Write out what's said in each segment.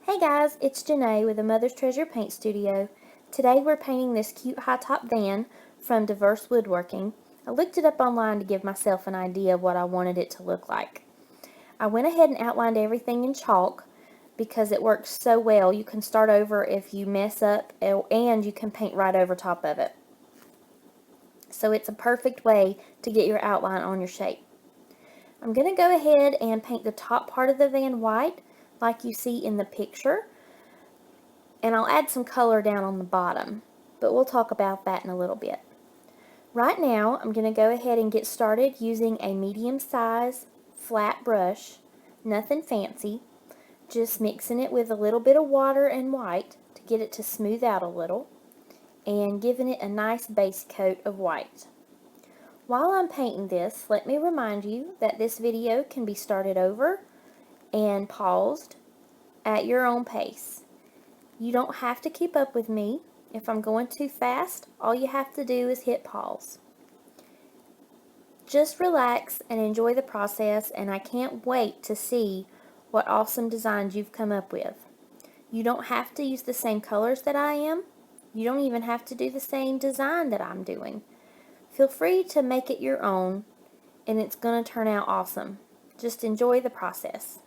Hey guys, it's Janae with the Mother's Treasure Paint Studio. Today we're painting this cute high top van from Diverse Woodworking. I looked it up online to give myself an idea of what I wanted it to look like. I went ahead and outlined everything in chalk because it works so well. You can start over if you mess up and you can paint right over top of it. So it's a perfect way to get your outline on your shape. I'm going to go ahead and paint the top part of the van white like you see in the picture. And I'll add some color down on the bottom, but we'll talk about that in a little bit. Right now, I'm going to go ahead and get started using a medium size flat brush, nothing fancy, just mixing it with a little bit of water and white to get it to smooth out a little, and giving it a nice base coat of white. While I'm painting this, let me remind you that this video can be started over and paused at your own pace. You don't have to keep up with me. If I'm going too fast, all you have to do is hit pause. Just relax and enjoy the process, and I can't wait to see what awesome designs you've come up with. You don't have to use the same colors that I am. You don't even have to do the same design that I'm doing. Feel free to make it your own, and it's going to turn out awesome. Just enjoy the process.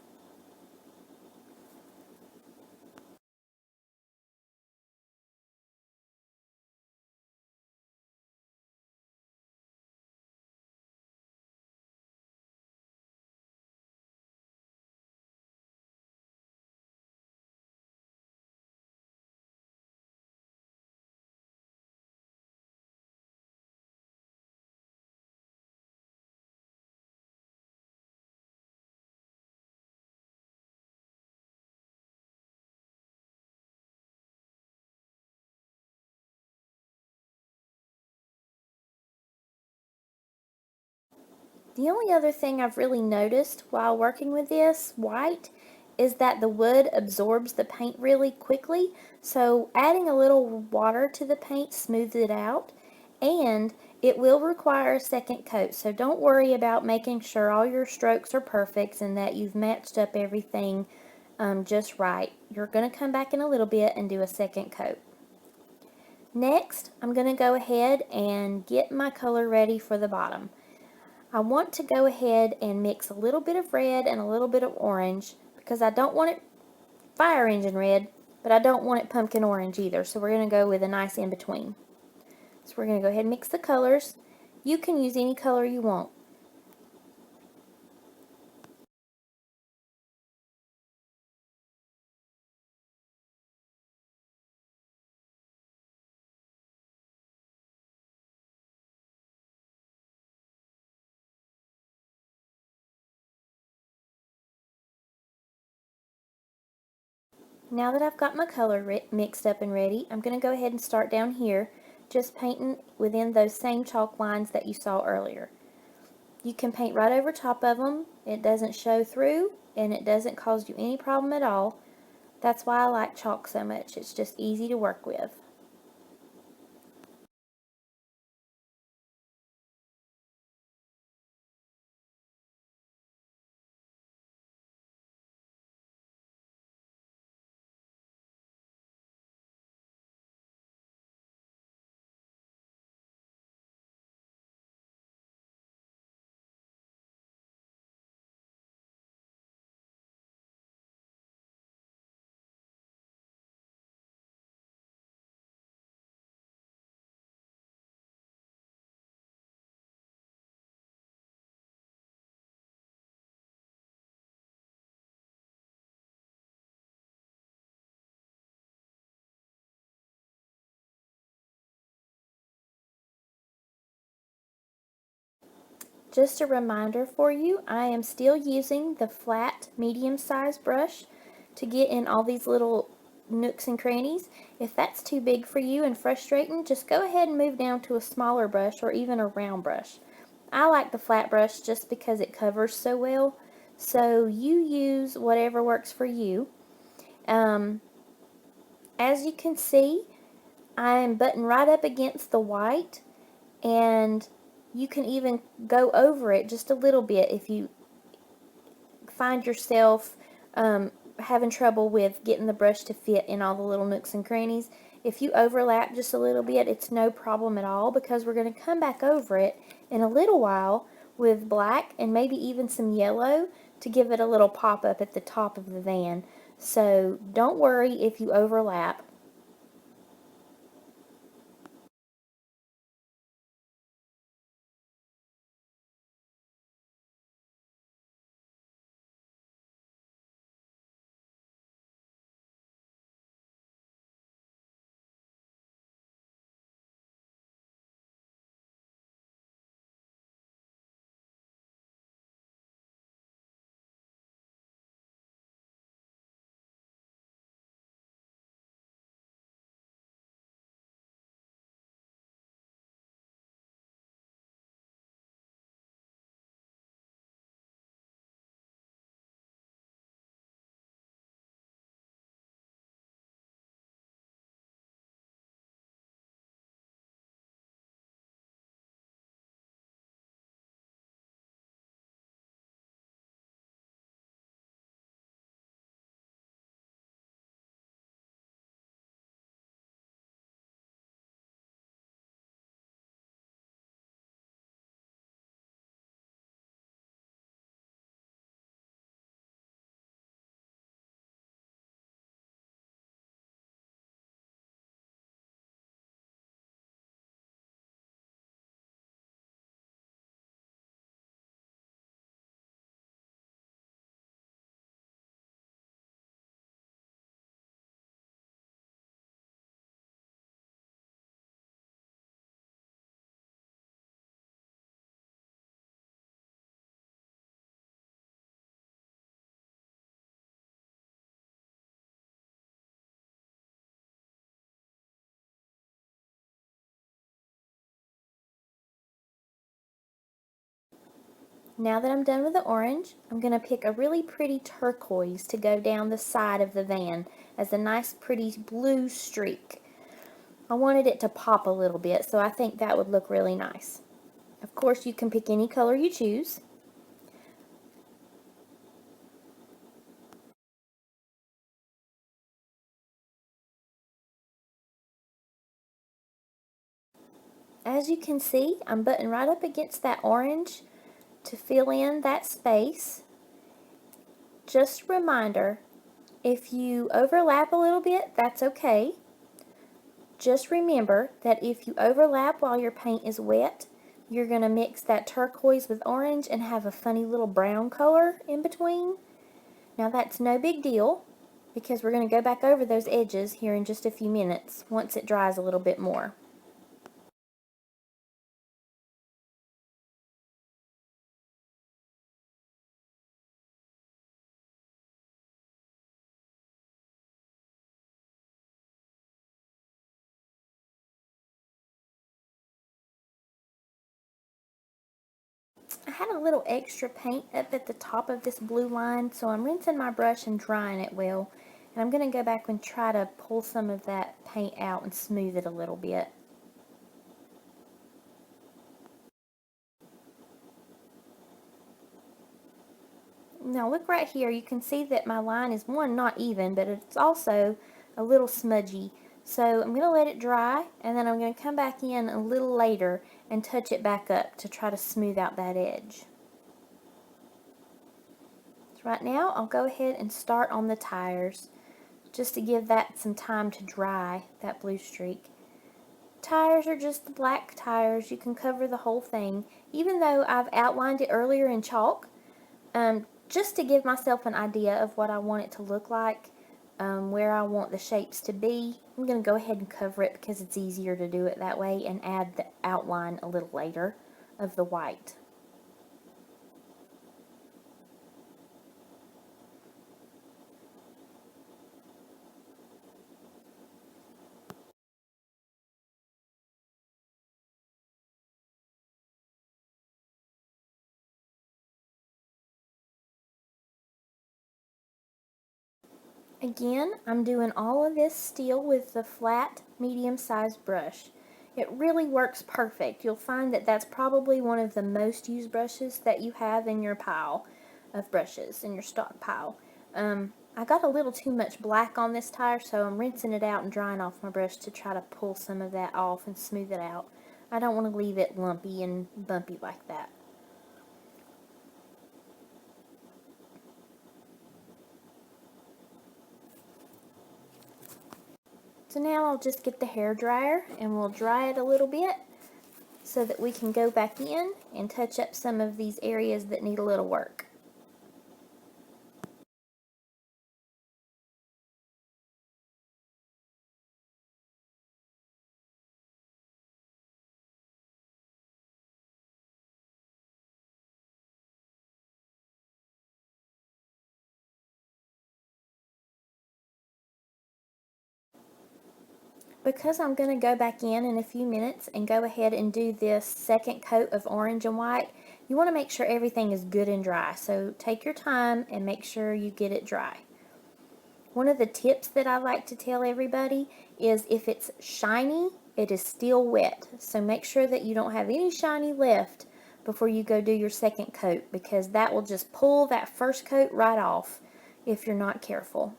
The only other thing I've really noticed while working with this white is that the wood absorbs the paint really quickly, so adding a little water to the paint smooths it out, and it will require a second coat, so don't worry about making sure all your strokes are perfect and that you've matched up everything just right. You're going to come back in a little bit and do a second coat. Next, I'm going to go ahead and get my color ready for the bottom. I want to go ahead and mix a little bit of red and a little bit of orange because I don't want it fire engine red, but I don't want it pumpkin orange either. So we're going to go with a nice in between. So we're going to go ahead and mix the colors. You can use any color you want. Now that I've got my color mixed up and ready, I'm going to go ahead and start down here, just painting within those same chalk lines that you saw earlier. You can paint right over top of them. It doesn't show through and it doesn't cause you any problem at all. That's why I like chalk so much. It's just easy to work with. Just a reminder for you, I am still using the flat medium-sized brush to get in all these little nooks and crannies. If that's too big for you and frustrating, just go ahead and move down to a smaller brush or even a round brush. I like the flat brush just because it covers so well, so you use whatever works for you. As you can see, I'm butting right up against the white, and you can even go over it just a little bit if you find yourself having trouble with getting the brush to fit in all the little nooks and crannies, if you overlap just a little bit, it's no problem at all, because we're going to come back over it in a little while with black and maybe even some yellow to give it a little pop up at the top of the van. So don't worry if you overlap. Now that I'm done with the orange, I'm going to pick a really pretty turquoise to go down the side of the van as a nice pretty blue streak. I wanted it to pop a little bit, so I think that would look really nice. Of course, you can pick any color you choose. As you can see, I'm butting right up against that orange to fill in that space. Just a reminder, if you overlap a little bit, that's okay. Just remember that if you overlap while your paint is wet, you're going to mix that turquoise with orange and have a funny little brown color in between. Now that's no big deal, because we're going to go back over those edges here in just a few minutes once it dries a little bit more. I had a little extra paint up at the top of this blue line, so I'm rinsing my brush and drying it well. And I'm going to go back and try to pull some of that paint out and smooth it a little bit. Now look right here, you can see that my line is, one, not even, but it's also a little smudgy. So I'm going to let it dry, and then I'm going to come back in a little later and touch it back up to try to smooth out that edge. So right now I'll go ahead and start on the tires, just to give that some time to dry, that blue streak. Tires are just the black tires. You can cover the whole thing, even though I've outlined it earlier in chalk. Just to give myself an idea of what I want it to look like, where I want the shapes to be. I'm going to go ahead and cover it because it's easier to do it that way, and add the outline a little later of the white. Again, I'm doing all of this still with the flat, medium-sized brush. It really works perfect. You'll find that that's probably one of the most used brushes that you have in your pile of brushes, in your stockpile. I got a little too much black on this tire, so I'm rinsing it out and drying off my brush to try to pull some of that off and smooth it out. I don't want to leave it lumpy and bumpy like that. So now I'll just get the hair dryer and we'll dry it a little bit so that we can go back in and touch up some of these areas that need a little work. Because I'm going to go back in a few minutes and go ahead and do this second coat of orange and white, you want to make sure everything is good and dry. So take your time and make sure you get it dry. One of the tips that I like to tell everybody is if it's shiny, it is still wet. So make sure that you don't have any shiny left before you go do your second coat, because that will just pull that first coat right off if you're not careful.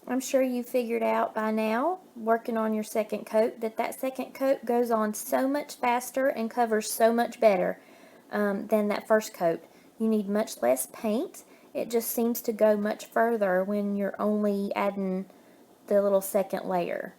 I'm sure you figured out by now, working on your second coat, that that second coat goes on so much faster and covers so much better than that first coat. You need much less paint. It just seems to go much further when you're only adding the little second layer.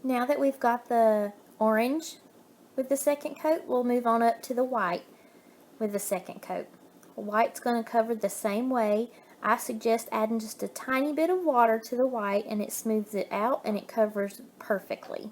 Now that we've got the orange with the second coat, we'll move on up to the white with the second coat. White's going to cover the same way. I suggest adding just a tiny bit of water to the white and it smooths it out and it covers perfectly.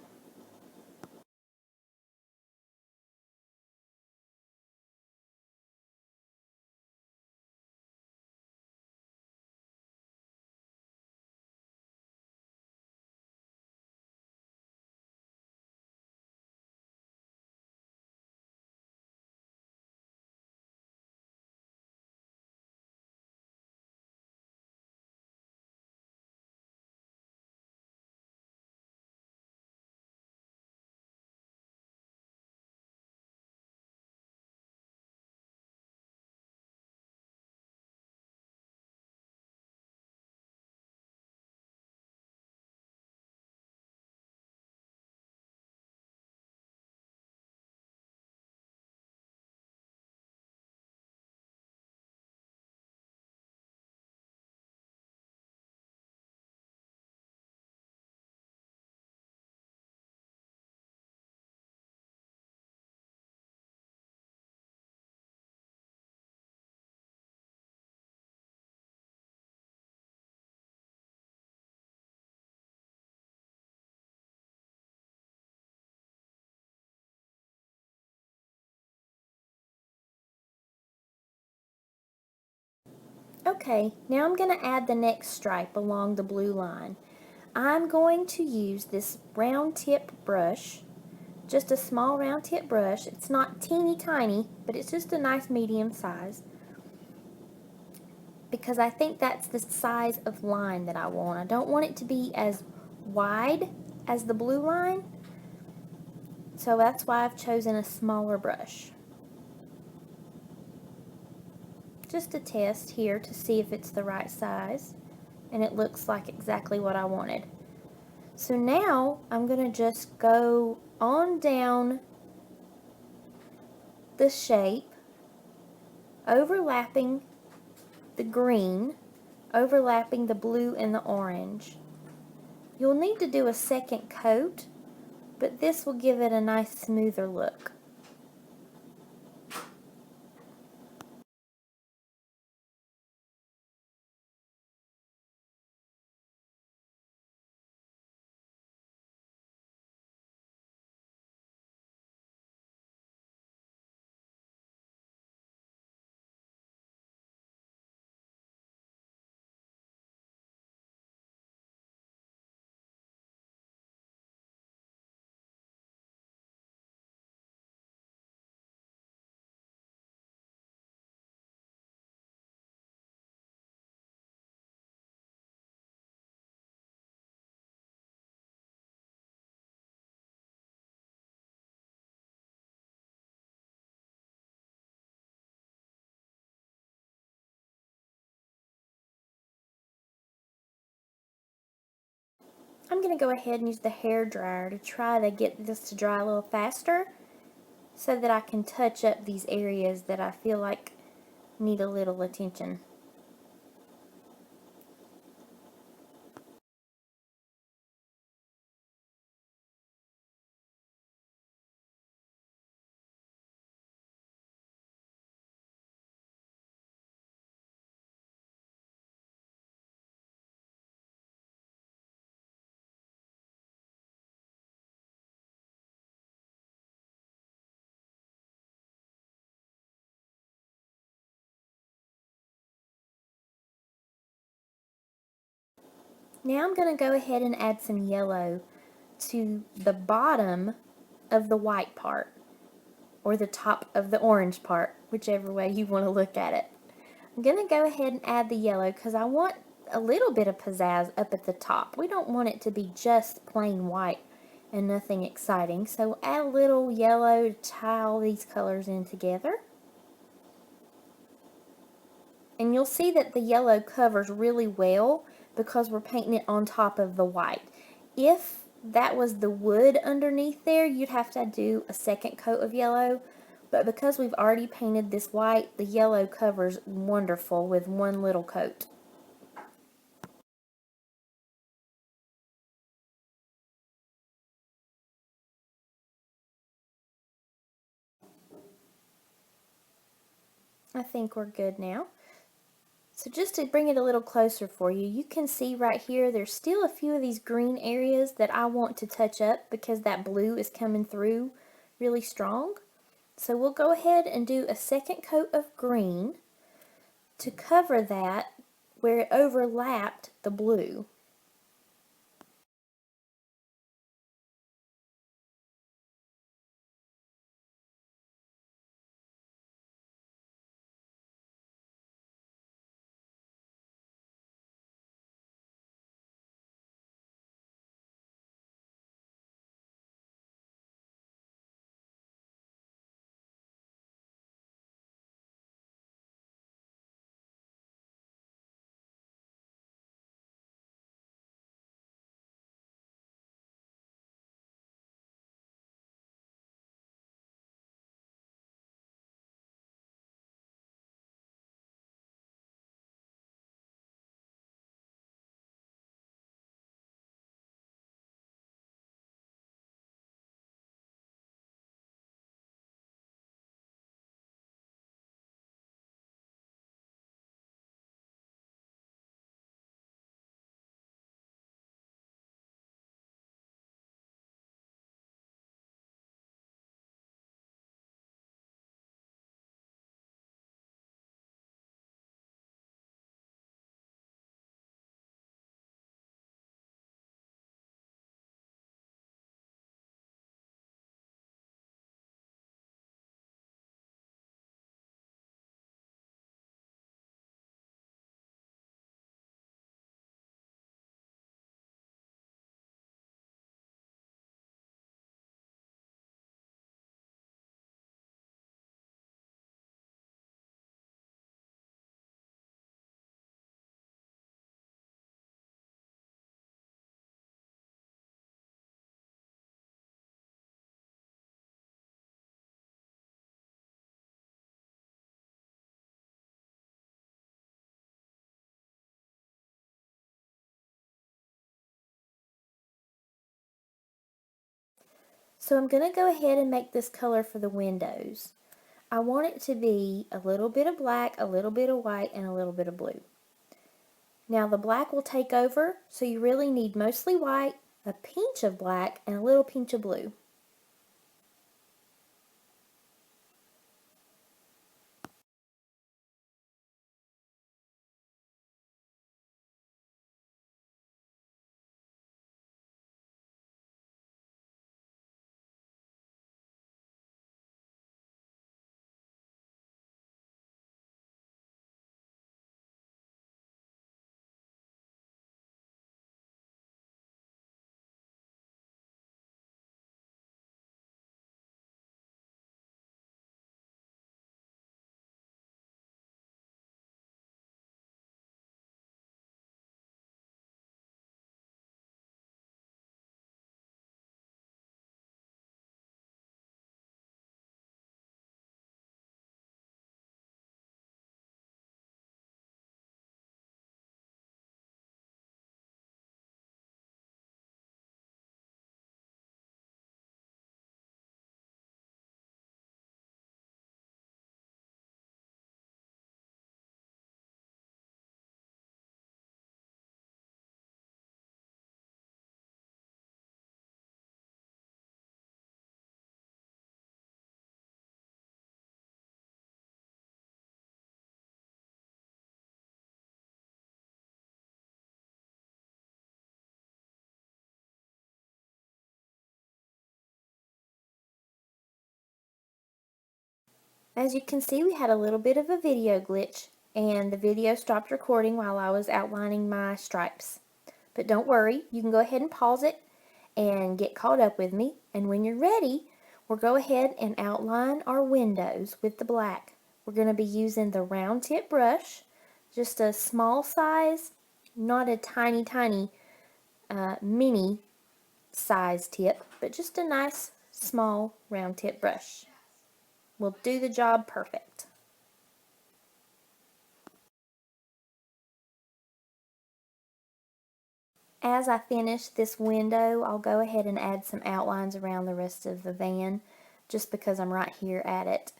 Okay, now I'm going to add the next stripe along the blue line. I'm going to use this round tip brush, just a small round tip brush. It's not teeny tiny, but it's just a nice medium size, because I think that's the size of line that I want. I don't want it to be as wide as the blue line, so that's why I've chosen a smaller brush. Just a test here to see if it's the right size, and it looks like exactly what I wanted. So now I'm going to just go on down the shape, overlapping the green, overlapping the blue and the orange. You'll need to do a second coat, but this will give it a nice smoother look. I'm going to go ahead and use the hair dryer to try to get this to dry a little faster so that I can touch up these areas that I feel like need a little attention. Now I'm going to go ahead and add some yellow to the bottom of the white part, or the top of the orange part, whichever way you want to look at it. I'm going to go ahead and add the yellow because I want a little bit of pizzazz up at the top. We don't want it to be just plain white and nothing exciting, so add a little yellow to tie all these colors in together. And you'll see that the yellow covers really well because we're painting it on top of the white. If that was the wood underneath there, you'd have to do a second coat of yellow, but because we've already painted this white, the yellow covers wonderful with one little coat. I think we're good now. So just to bring it a little closer for you, you can see right here there's still a few of these green areas that I want to touch up because that blue is coming through really strong. So we'll go ahead and do a second coat of green to cover that where it overlapped the blue. So I'm going to go ahead and make this color for the windows. I want it to be a little bit of black, a little bit of white, and a little bit of blue. Now the black will take over, so you really need mostly white, a pinch of black, and a little pinch of blue. As you can see, we had a little bit of a video glitch, and the video stopped recording while I was outlining my stripes. But don't worry, you can go ahead and pause it and get caught up with me, and when you're ready, we'll go ahead and outline our windows with the black. We're going to be using the round tip brush, just a small size, not a tiny mini size tip, but just a nice small round tip brush. Will do the job perfect. As I finish this window, I'll go ahead and add some outlines around the rest of the van, just because I'm right here at it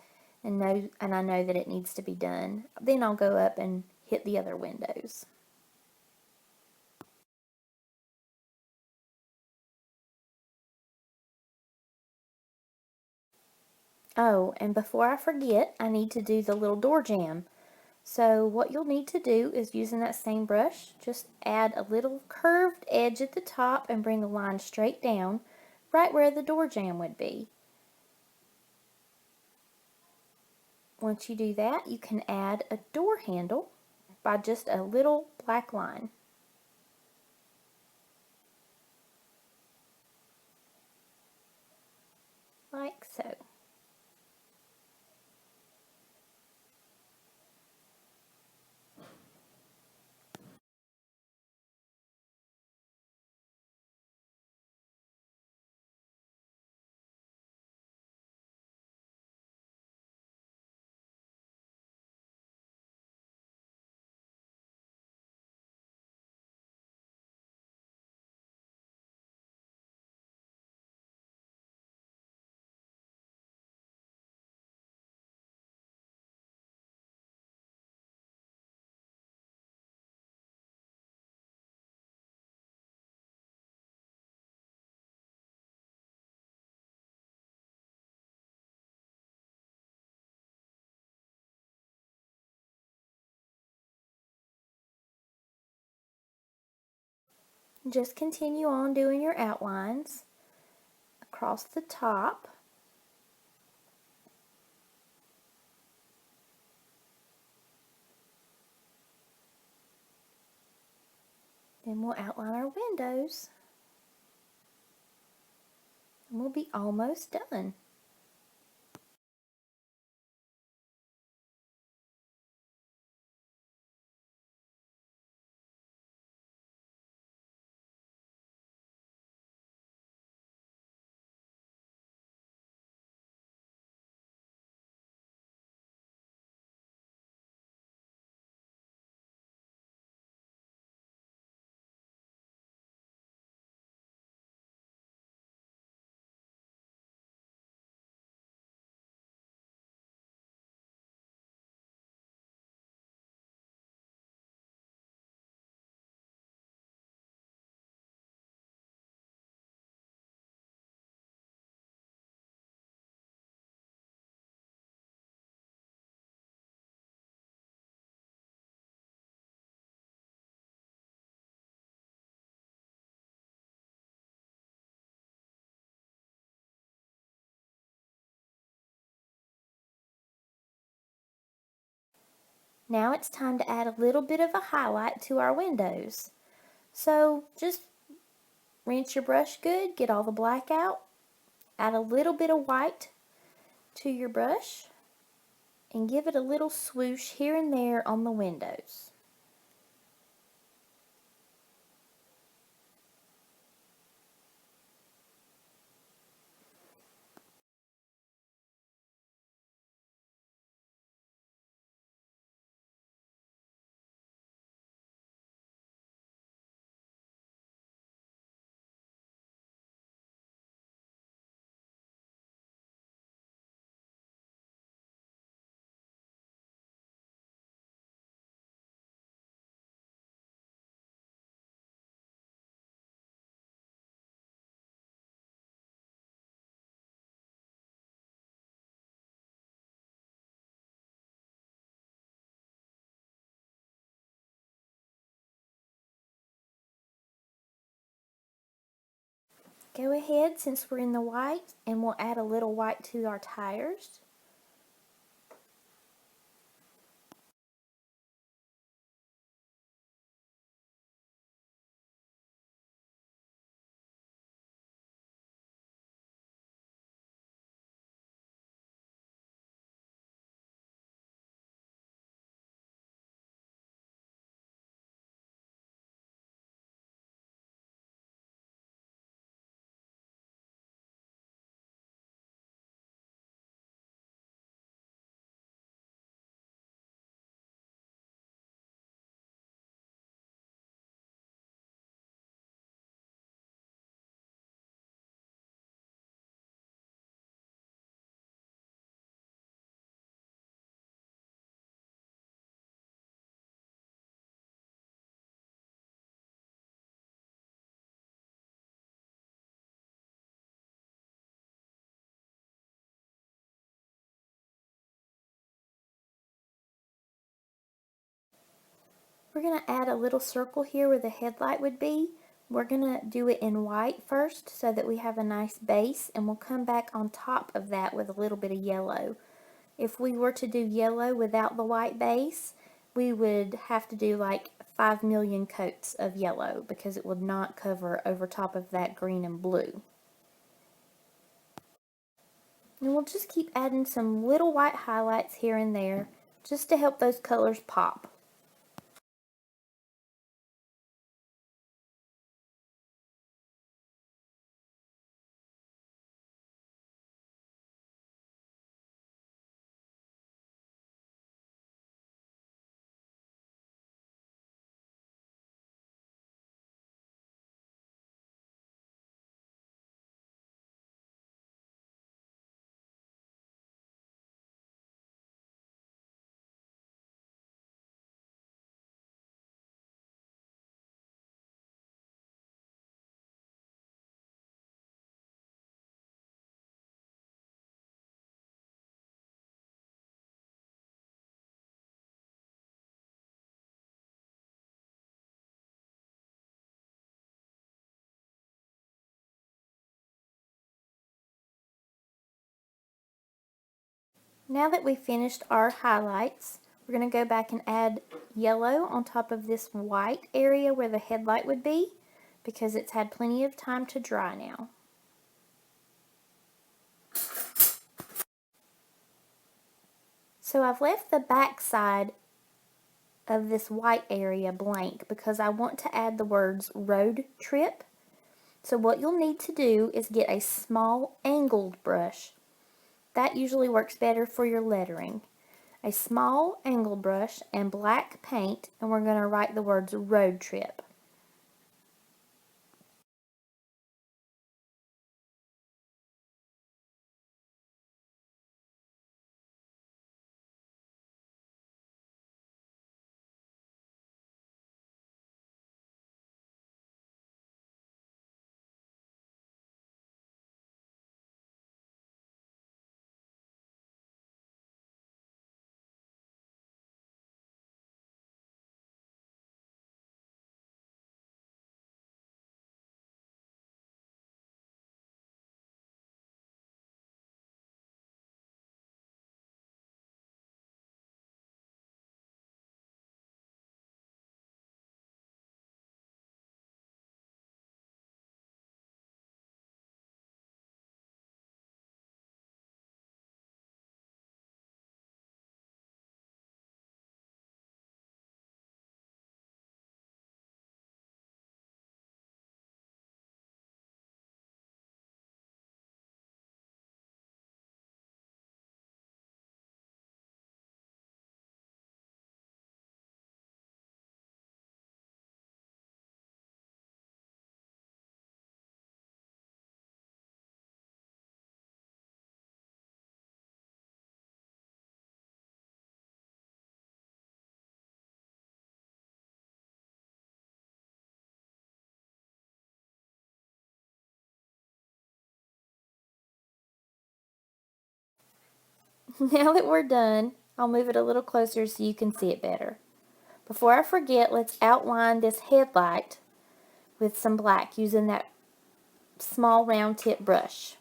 and I know that it needs to be done. Then I'll go up and hit the other windows. Oh, and before I forget, I need to do the little door jamb. So what you'll need to do is, using that same brush, just add a little curved edge at the top and bring a line straight down, right where the door jamb would be. Once you do that, you can add a door handle by just a little black line, like so. Just continue on doing your outlines across the top. Then we'll outline our windows, and we'll be almost done. Now it's time to add a little bit of a highlight to our windows. So just rinse your brush good, get all the black out, add a little bit of white to your brush, and give it a little swoosh here and there on the windows. Go ahead, since we're in the white, and we'll add a little white to our tires. We're going to add a little circle here where the headlight would be. We're going to do it in white first so that we have a nice base, and we'll come back on top of that with a little bit of yellow. If we were to do yellow without the white base, we would have to do like 5 million coats of yellow because it would not cover over top of that green and blue. And we'll just keep adding some little white highlights here and there just to help those colors pop. Now that we've finished our highlights, we're going to go back and add yellow on top of this white area where the headlight would be because it's had plenty of time to dry now. So I've left the back side of this white area blank because I want to add the words road trip. So what you'll need to do is get a small angled brush. That usually works better for your lettering. A small angled brush and black paint, and we're going to write the words road trip. Now that we're done, I'll move it a little closer so you can see it better. Before I forget, let's outline this headlight with some black using that small round tip brush.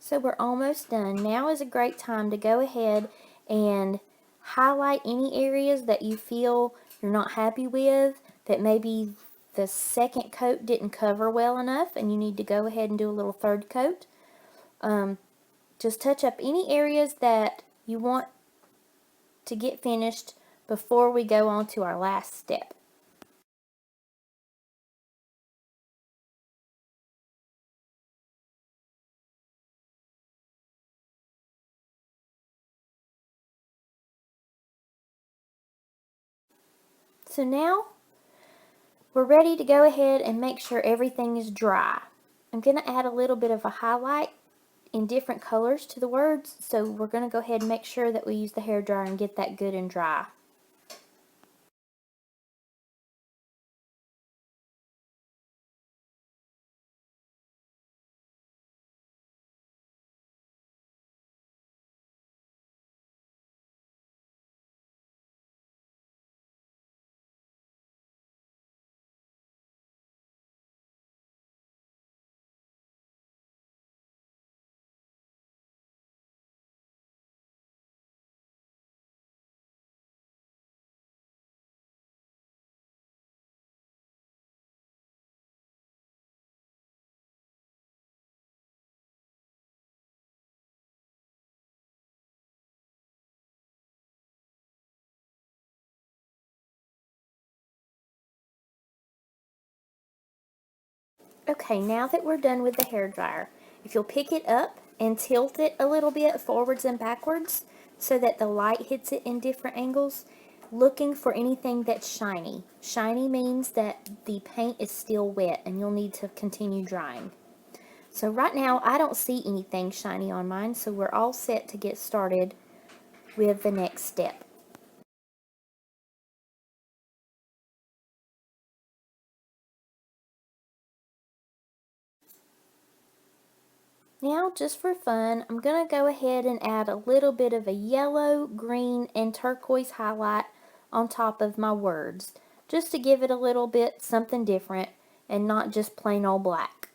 So we're almost done. Now is a great time to go ahead and highlight any areas that you feel you're not happy with, that maybe the second coat didn't cover well enough and you need to go ahead and do a little third coat. Just touch up any areas that you want to get finished before we go on to our last step. So now we're ready to go ahead and make sure everything is dry. I'm going to add a little bit of a highlight in different colors to the words, so we're going to go ahead and make sure that we use the hairdryer and get that good and dry. Okay, now that we're done with the hairdryer, if you'll pick it up and tilt it a little bit forwards and backwards so that the light hits it in different angles, looking for anything that's shiny. Shiny means that the paint is still wet and you'll need to continue drying. So right now I don't see anything shiny on mine, so we're all set to get started with the next step. Now, just for fun, I'm going to go ahead and add a little bit of a yellow, green, and turquoise highlight on top of my words, just to give it a little bit something different and not just plain old black.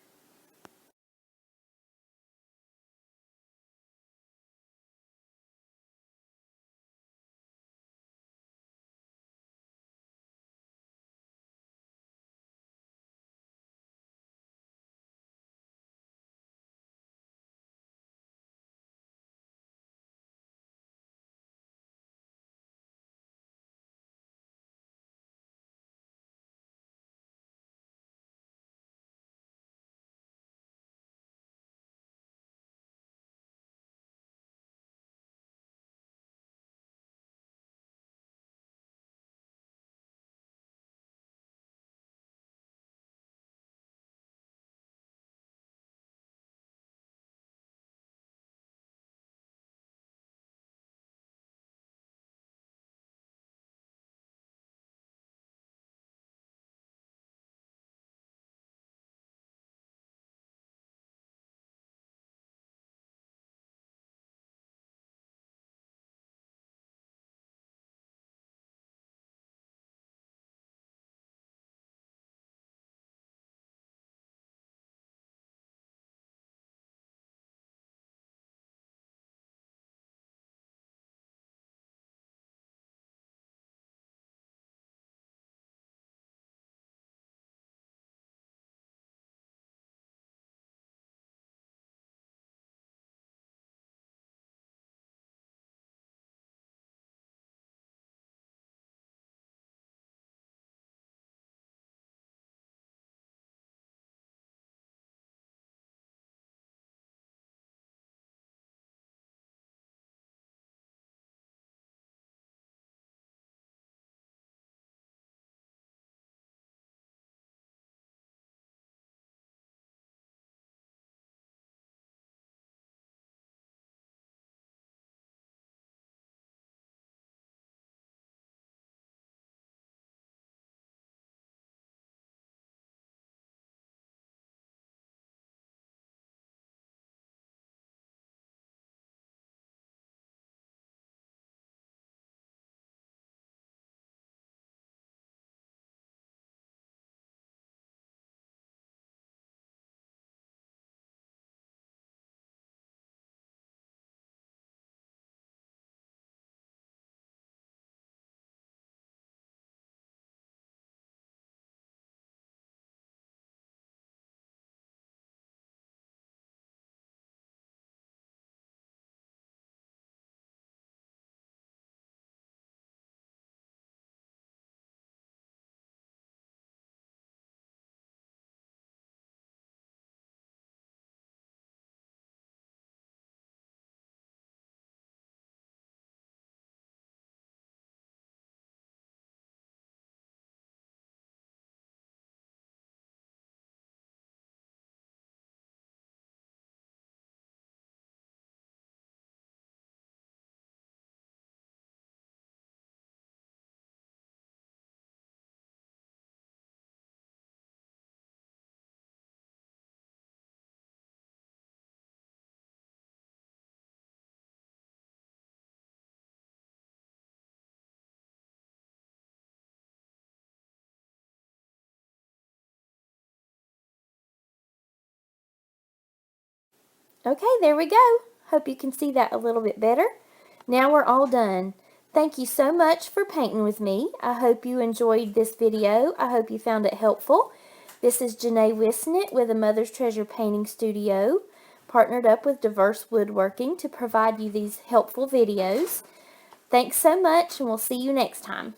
Okay, there we go. Hope you can see that a little bit better. Now we're all done. Thank you so much for painting with me. I hope you enjoyed this video. I hope you found it helpful. This is Janae Wisnett with a Mother's Treasure Painting Studio, partnered up with Diverse Woodworking to provide you these helpful videos. Thanks so much, and we'll see you next time.